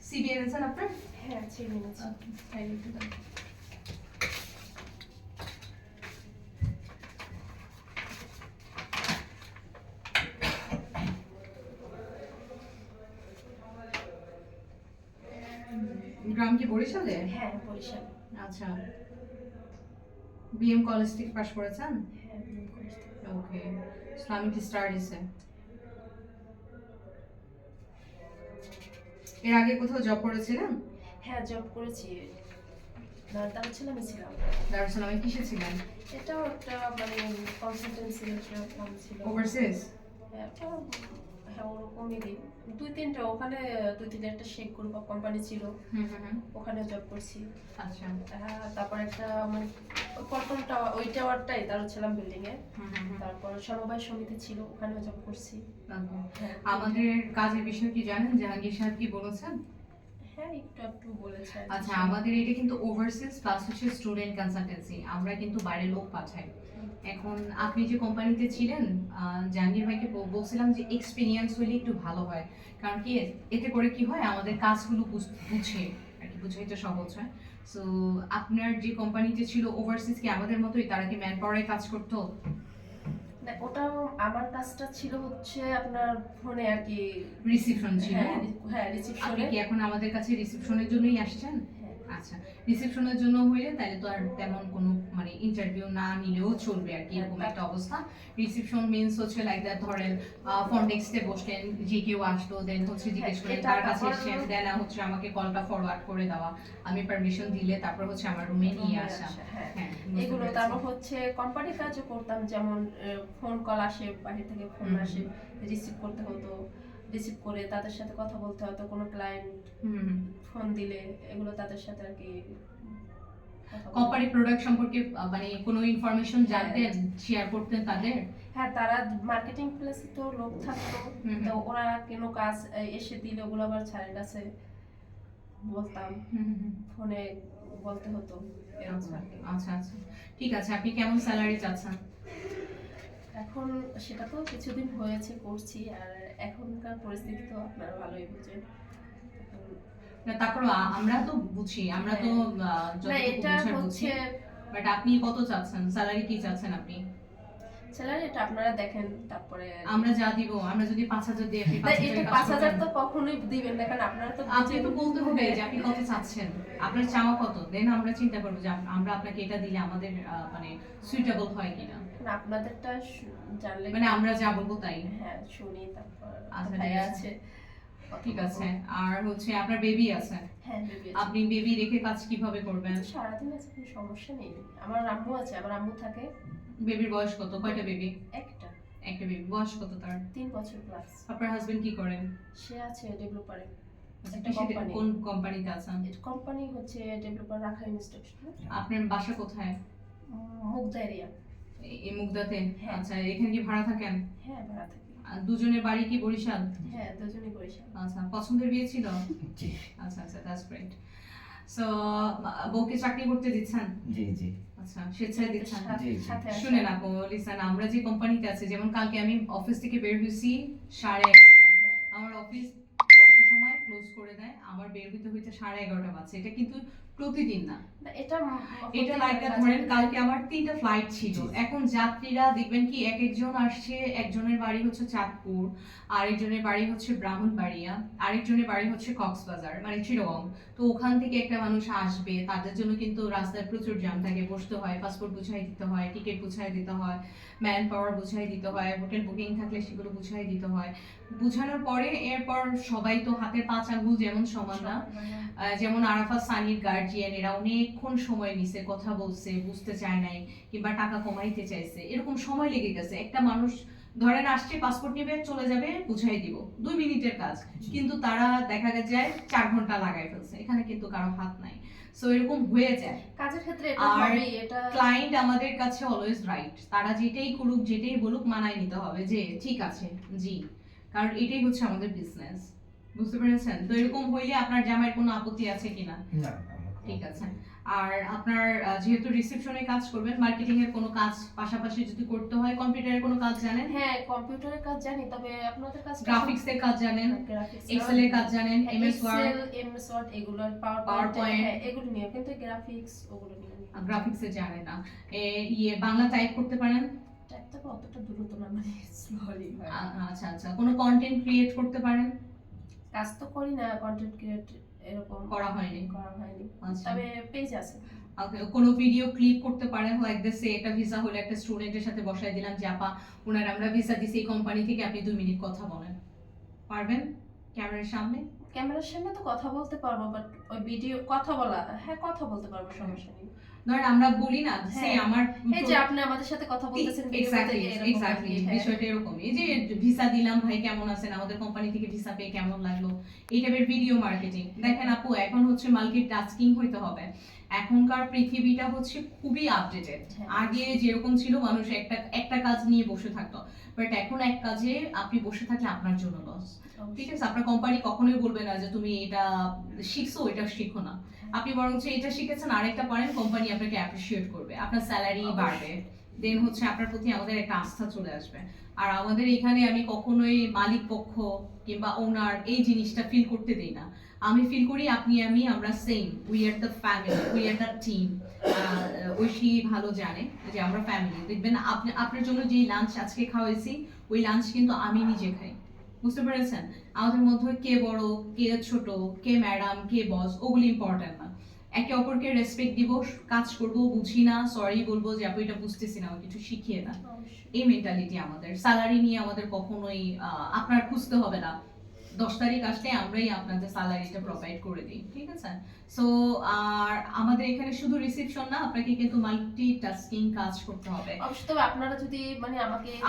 CB এনেছেন আপনার? হ্যাঁ ছেড়ে নিয়েছি। তাই একটু দেন। গ্রাম কি বরিশালে? হ্যাঁ বরিশাল। আচ্ছা, বিএম কলেজ থেকে পাশ করেছেন? হ্যাঁ বিএম কলেজ থেকে। ওকে, ইসলামিক স্টাডিজে। এর আগে কোথাও জব করেছিলেন? হ্যাঁ জব করেছি, দারুসালামে ছিলাম। দারুসালামে কিসে ছিলেন? এটাও একটা মানে কনসালটেন্সি নাম ছিল। ওভারসিজ? হ্যাঁ হ্যাঁ ওরকমই দুই তিনটা ওখানে, দুই তিনটা একটা শেক গ্রুপ অফ কোম্পানি ছিল, ওখানে জব করছি। আচ্ছা। হ্যাঁ তারপর একটা মানে পল্টন টাওয়ার, ওই টাওয়ারটাই দারুসালাম বিল্ডিং এ। তারপর সমবায় সমিতি ছিল, ওখানেও জব করছি। আমাদের কাজের বিষয় কি জানেন জাহাঙ্গীর সাহেব কি বলেছেন? হ্যাঁ একটু একটু বলেছে। আচ্ছা, আমাদের এটা কিন্তু ওভারসিজ প্লাস হচ্ছে স্টুডেন্ট কনসালটেন্সি, আমরা কিন্তু বাইরে লোক পাঠাই। এখন আপনি যে কোম্পানিতে ছিলেন, জাহাঙ্গীর ভাইকে বলছিলাম যে এক্সপিরিয়েন্স হলে একটু ভালো হয়, কারণ কি এতে করে কি হয় আমাদের কাজগুলো বুঝে আর কি, বুঝাইতে সহজ হয়। সো আপনার যে কোম্পানিতে ছিল ওভারসিজ কি আমাদের মতোই, তারা কি ম্যান পাওয়ারে কাজ করতো? না ওটাও আমার কাজটা ছিল হচ্ছে আপনার ফোনে আর কি, রিসেপশন ছিল? হ্যাঁ রিসেপশনে। আপনি কি এখন আমাদের কাছে রিসেপশনের জন্যই আসছেন? আচ্ছা, রিসেপশনের জন্য হইলে তাহলে তো আর তেমন কোনো মানে ইন্টারভিউ না নিলেও চলবে আর কি, এরকম একটা অবস্থা। রিসেপশন মিন্স হচ্ছে লাইক দ্যাট, ধরেন ফ্রন্ট ডেস্কে বসলেন, যে কেউ আসলো, দেন হচ্ছে জিজ্ঞেস করেন তার কাছে এসেছেন, দেন হচ্ছে আমাকে কলটা ফরওয়ার্ড করে দেওয়া, আমি পারমিশন দিলে তারপর হচ্ছে আমার রুমে নিয়ে আসা। হ্যাঁ বুঝতে এগুলো। পেরেছি। তারপর হচ্ছে কোম্পানির কাজও করতাম, যেমন ফোন কল আসে, বাইরে থেকে ফোন আসে, রিসিভ করতে হতো, রিসিভ করে তাদের সাথে কথা বলতে হতো, কোনো ক্লায়েন্ট ফোন দিলে এগুলো তাদের সাথে আর কি। কোম্পানি প্রোডাক্ট সম্পর্কে মানে কোনো ইনফরমেশন জানতেন, শেয়ার করতেন তাদের? হ্যাঁ তারা মার্কেটিং প্লেসে তো লোক থাকতো, তো ওরা কোনো কাজ এসে দিলে ওগুলো আবার স্যারের কাছে বলতাম, ফোনে বলতে হতো। আচ্ছা আচ্ছা, ঠিক আছে। আপনি কেমন স্যালারি চাচ্ছেন? এখন সেটা তো কিছুদিন হয়েছে করছি, আর এখনকার পরিস্থিতি তো আপনারা ভালোই বুঝেন। না তারপর আমরা তো বুঝি, আমরা তো এটা হচ্ছে, বাট আপনি কত চাচ্ছেন স্যালারি, কি চাচ্ছেন আপনি? স্যালারি এটা আপনারা দেখেন, তারপরে আমরা যা দিব, আমরা যদি 5,000 দিই আপনি 5,000 তো কখনোই দিবেন না, কারণ আপনারা তো আপনি তো বলতে হবে যে আপনি কত চাচ্ছেন, আপনার চাওয়া কত, দেন আমরা চিন্তা করব যে আমরা আপনাকে এটা দিলে আমাদের মানে সুইটেবল হয় কিনা। আপনাদেরটা জানলে মানে আমরা যা বলবো তাই। হ্যাঁ শুনি, তারপর আচ্ছা আছে, ঠিক আছে। আর হচ্ছে আপনার বেবি আছে? হ্যাঁ বেবি আছে। আপনি বেবি রেখে কাজ কিভাবে করবেন? সারাদিন আছে, কোনো সমস্যা নেই। আমার আম্মু আছে, আমার আম্মু থাকে। বেবির বয়স কত, কয়টা বেবি? একটা বেবি, বয়স কত তার? 3 বছর প্লাস। আপনার হাজবেন্ড কি করেন? সে আছে ডেভেলপারে, একটা কোম্পানি। কোন কোম্পানিতে আছেন? কোম্পানি হচ্ছে ডেভেলপার, রাখা ইনস্ট্রাকশন। আপনার বাসা কোথায়? মুগদা এরিয়া। এই মুগদাতে? আচ্ছা, এখানে কি ভাড়া থাকেন? হ্যাঁ ভাড়া থাকি। দুজনের বাড়ি কি বরিশাল? হ্যাঁ দুজনেই বরিশাল। আচ্ছা, পছন্দের বিয়ে ছিল? জি। আচ্ছা আচ্ছা, দ্যাটস গ্রেট। সো বউকে চাকরি করতে দিচ্ছেন? জি জি। আচ্ছা, স্বেচ্ছায় দিচ্ছেন? জি জি। শুনেন আপু, লিসেন, আমরা যে কোম্পানিতে আছি, যেমন কালকে আমি অফিস থেকে বের হইছি 11:30টায়, আমার অফিস 10টার সময় ক্লোজ করে দেয়, আমার বের হইতে হইতে 11:30 বাজছে। এটা কিন্তু প্রতিদিন না, এটা লাইক ধরেন কালকে আমার 3টা ফ্লাইট ছিল। এখন যাত্রীরা দেখবেন কি এক একজন আসছে, একজনের বাড়ি হচ্ছে চাঁদপুর, আরেকজনের বাড়ি হচ্ছে ব্রাহ্মণবাড়িয়া, আরেকজনের বাড়ি হচ্ছে কক্সবাজার মানে চিটাগং। তো ওখান থেকে একটা মানুষ আসবে, তাদের জন্য কিন্তু রাস্তায় প্রচুর জ্যাম থাকে, বসতে হয়, পাসপোর্ট বুঝাই দিতে হয়, টিকিট বুঝাই দিতে হয়, ম্যান পাওয়ার বুঝাই দিতে হয়, হোটেল বুকিং থাকলে সেগুলো বুঝাই দিতে হয়। বুঝানোর পরে এরপর সবাই তো হাতের 5 আঙ্গুল যেমন সমান না, যেমন আরাফাত সানির গার্জিয়ান এরা অনেকক্ষণ সময় নিছে, কথা বলছে, বুঝতে চায় নাই, কিংবা টাকা কমাইতে চাইছে, এরকম সময় লেগে গেছে। একটা মানুষ ধরেন আসছে, পাসপোর্ট নেবে, চলে যাবে, বুঝাই দিব, 2 মিনিটের কাজ, কিন্তু তারা দেখা যায় 4 ঘন্টা লাগাই ফেলছে। এখানে কিন্তু কারো হাত নাই। সো এরকম হয়ে যায় কাজের ক্ষেত্রে। আর ক্লায়েন্ট আমাদের কাছে অলওয়েজ রাইট, তারা যেটাই করুক, যেটাই বলুক, মানায় নিতে হবে যে ঠিক আছে জি, কারণ এটাই হচ্ছে আমাদের বিজনেস। বুঝতে পেরেছেন? তো এরকম হইলে আপনার জামাইয়ের কোনো আপত্তি আছে কিনা? না, ঠিক আছে। আর আপনার যেহেতু রিসেপশনে কাজ করবেন, মার্কেটিং এর কোনো কাজ পাশাপাশি যদি করতে হয়, কম্পিউটারের কোনো কাজ জানেন? হ্যাঁ, কম্পিউটারের কাজ জানি, তবে আপনাদের কাজ গ্রাফিক্স এর কাজ জানেন? গ্রাফিক্স, এক্সেল এর কাজ জানেন? MS word? এমএস ওয়ার্ড এগুলো, পাওয়ার PowerPoint? পয়েন্ট, হ্যাঁ এগুলো নিয়ে, কিন্তু গ্রাফিক্স ওগুলো নিয়ে গ্রাফিক্স এ জানেন না। বাংলা টাইপ করতে পারেন? টাইপটা অতটা দ্রুত না, মানে স্লোলি হয়। আচ্ছা আচ্ছা। কোনো কন্টেন্ট ক্রিয়েট করতে পারেন? কাজ তো করি না, কন্টেন্ট ক্রিয়েট এরকম করা হয়নি। আচ্ছা, তবে পেজ আছে। ওকে, কোনো ভিডিও ক্লিপ করতে পারেন, লাইক দিস, একটা ভিসা হলে একটা স্টুডেন্টের সাথে বসাই দিলাম যে আপা ওনার আমরা ভিসা দিছি এই কোম্পানি থেকে, আপনি 2 মিনিট কথা বলেন, পারবেন ক্যামেরার সামনে? ক্যামেরার সামনে তো কথা বলতে পারবো, বাট ওই ভিডিও কথা বলা, হ্যাঁ কথা বলতে পারবো, সমস্যা নেই। ধরেন আমরা বলি না সে আমার এই যে আপনি আমাদের সাথে কথা বলতেছেন, এক্স্যাক্টলি বিষয়টা এরকম, এই যে ভিসা দিলাম ভাই কেমন আছেন, আমাদের কোম্পানি থেকে ভিসা পেয়ে কেমন লাগলো, এই টাইপের ভিডিও মার্কেটিং। দেখেন আপু, এখন হচ্ছে মাল্টিটাস্কিং হইতে হবে। এখনকার পৃথিবীটা হচ্ছে খুবই আপডেটেড। আগে যেরকম ছিল মানুষ একটা কাজ নিয়ে বসে থাকতো, বাট এখন এক কাজে আপনি বসে থাকলে আপনার জন্য লস। ঠিক আছে, আপনার কোম্পানি কখনোই বলবে না যে তুমি এটা শিখছো এটা শিখো না, আপনি বরঞ্চ এটা শিখেছেন আরেকটা পারেন, কোম্পানি আপনাকে অ্যাপ্রিশিয়েট করবে, আপনার স্যালারি বাড়বে, দেন হচ্ছে আপনার প্রতি আমাদের একটা আস্থা চলে আসবে। আর আমাদের এখানে আমি কখনোই মালিক পক্ষ কিংবা ওনার এই জিনিসটা ফিল করতে দেই না। আমি ফিল করি আমি আমরা same, we are the family, we are the team. Aishi ভালো জানে যে আমরা ফ্যামিলি। দেখবেন আপনার জন্য যে লাঞ্চ আজকে খাওয়াইছি, ওই লাঞ্চ কিন্তু আমি নিজে খাই, বুঝতে পেরেছেন? আমাদের মধ্যে কে বড় কে ছোট, কে ম্যাডাম কে বস, ওগুলো ইম্পর্টেন্ট না। একে অপরকে রেসপেক্ট দিব, কাজ করব, বুঝি না সরি বলবো যে আপু এটা বুঝতেছি না, কিছু শিখিয়ে না, এই মেন্টালিটি আমাদের। স্যালারি নিয়ে আমাদের কখনোই আপনার খুঁজতে হবে না, 10 তারিখ আসলে আমরাই আপনাদের স্যালারিটা প্রোভাইড করে দিই, ঠিক আছে? সো আর আমাদের এখানে শুধু রিসেপশন না, আপনাকে কিন্তু মাল্টিটাস্কিং কাজ করতে হবে। অবশ্যই, তবে আপনারা যদি মানে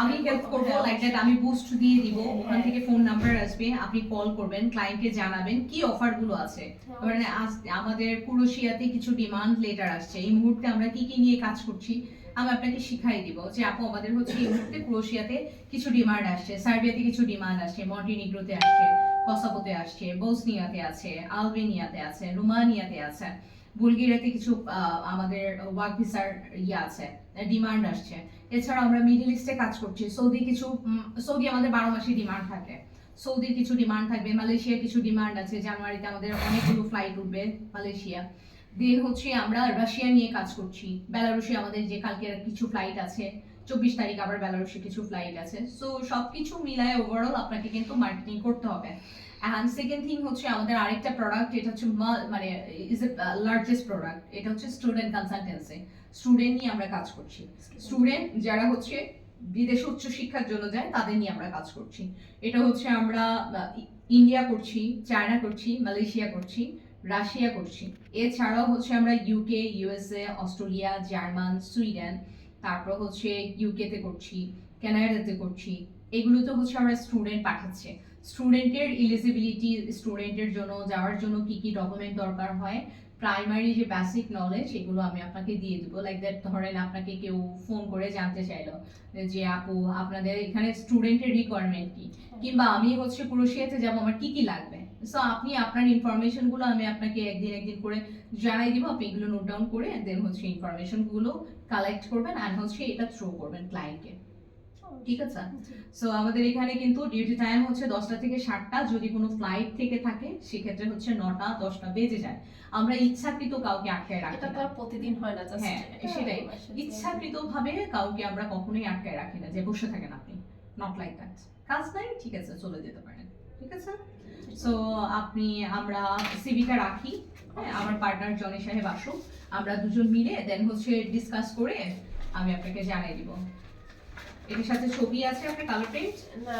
আমি হেল্প করব, লাইক দ্যাট আমি বুস্ট দিয়ে দিব, ওখান থেকে ফোন নাম্বার আসবে, আপনি কল করবেন, ক্লায়েন্টকে জানাবেন কি অফার গুলো আছে। মানে আমাদের কুরুশিয়াতে কিছু ডিমান্ড লেটার আসছে, এই মুহূর্তে আমরা কি কি নিয়ে কাজ করছি আমি আপনাকে শিখাই দিব যে আপু আমাদের হচ্ছে এই মুহূর্তে ক্রোয়েশিয়াতে কিছু ডিমান্ড আসছে, সার্বিয়াতে কিছু ডিমান্ড আসছে, মন্টিনিগ্রোতে আসছে, কসোভোতে আসছে, বসনিয়াতে আছে, আলবেনিয়াতে আছে, রোমানিয়াতে আছে, বুলগেরিয়াতে কিছু আমাদের ওয়ার্ক ভিসার আছে, ডিমান্ড আসছে। এছাড়া আমরা মিডল ইস্টে কাজ করছি, সৌদি আমাদের 12 মাসে ডিমান্ড থাকে, সৌদির কিছু ডিমান্ড থাকবে, মালয়েশিয়ার কিছু ডিমান্ড আছে, জানুয়ারিতে আমাদের অনেকগুলো ফ্লাইট উঠবে মালয়েশিয়া। দেন হচ্ছে আমরা রাশিয়া নিয়ে কাজ করছি, বেলারুশে আমাদের যে কালকে কিছু ফ্লাইট আছে, 24 তারিখ আবার বেলারুশে কিছু ফ্লাইট আছে। সো সবকিছু মিলায় ওভারঅল আপনাকে কিন্তু মার্কেটিং করতে হবে। এন্ড সেকেন্ড থিং হচ্ছে আমাদের আরেকটা প্রোডাক্ট, এটা হচ্ছে মানে ইজ এ লার্জেস্ট প্রোডাক্ট, এটা হচ্ছে স্টুডেন্ট কনসালটেন্সি। স্টুডেন্ট নিয়ে আমরা কাজ করছি, স্টুডেন্ট যারা হচ্ছে বিদেশে উচ্চ শিক্ষার জন্য যায় তাদের নিয়ে আমরা কাজ করছি। এটা হচ্ছে আমরা ইন্ডিয়া করছি, চায়না করছি, মালয়েশিয়া করছি, রাশিয়া করছি। এছাড়াও হচ্ছে আমরা UK, USA, Australia, German, Sweden, তারপর হচ্ছে ইউকেতে করছি, কানাডাতে করছি। এগুলোতে হচ্ছে আমরা স্টুডেন্ট পাঠাচ্ছি। স্টুডেন্টের এলিজিবিলিটি, স্টুডেন্টের জন্য যাওয়ার জন্য কি কি ডকুমেন্ট দরকার হয়, প্রাইমারি যে বেসিক নলেজ, এগুলো আমি আপনাকে দিয়ে দেবো। লাইক দ্যাট, ধরেন আপনাকে কেউ ফোন করে জানতে চাইলো যে আপু আপনাদের এখানে স্টুডেন্টের রিকোয়ারমেন্ট কি, কিংবা আমি হচ্ছে ক্রোয়েশিয়াতে যাবো, আমার কি কি লাগবে। সো আপনি আপনার ইনফরমেশন গুলো আমি আপনাকে একদিন করে জানাই দিব, আপনি এগুলো নোট ডাউন করে দেন হচ্ছে ইনফরমেশন গুলো কালেক্ট করবেন আর হচ্ছে এটা থ্রো করবেন ক্লায়েন্টকে, ঠিক আছে? সো আমাদের এখানে কিন্তু ডিউটি টাইম হচ্ছে 10টা থেকে 7টা, যদি কোনো ফ্লাইট থেকে থাকে সেক্ষেত্রে হচ্ছে 9টা 10টা বেজে যায়। আমরা ইচ্ছাকৃত কাউকে আটকায় রাখি না, এটা তো আর প্রতিদিন হয় না, হ্যাঁ সেটাই, ইচ্ছাকৃত ভাবে কাউকে আমরা কখনোই আটকায় রাখি না যে বসে থাকেন আপনি, নট লাইক দ্যাট। কাজ নাই, ঠিক আছে চলে যেতে পারেন, ঠিক আছে? সো আমরা সিভিটা রাখি, আমার পার্টনার জনি সাহেব আসুক, আমরা দুজন মিলে দেন হচ্ছে ডিসকাস করে আমি আপনাকে জানিয়ে দিব। এটার সাথে ছবি আছে, আপনার কালার প্রিন্ট না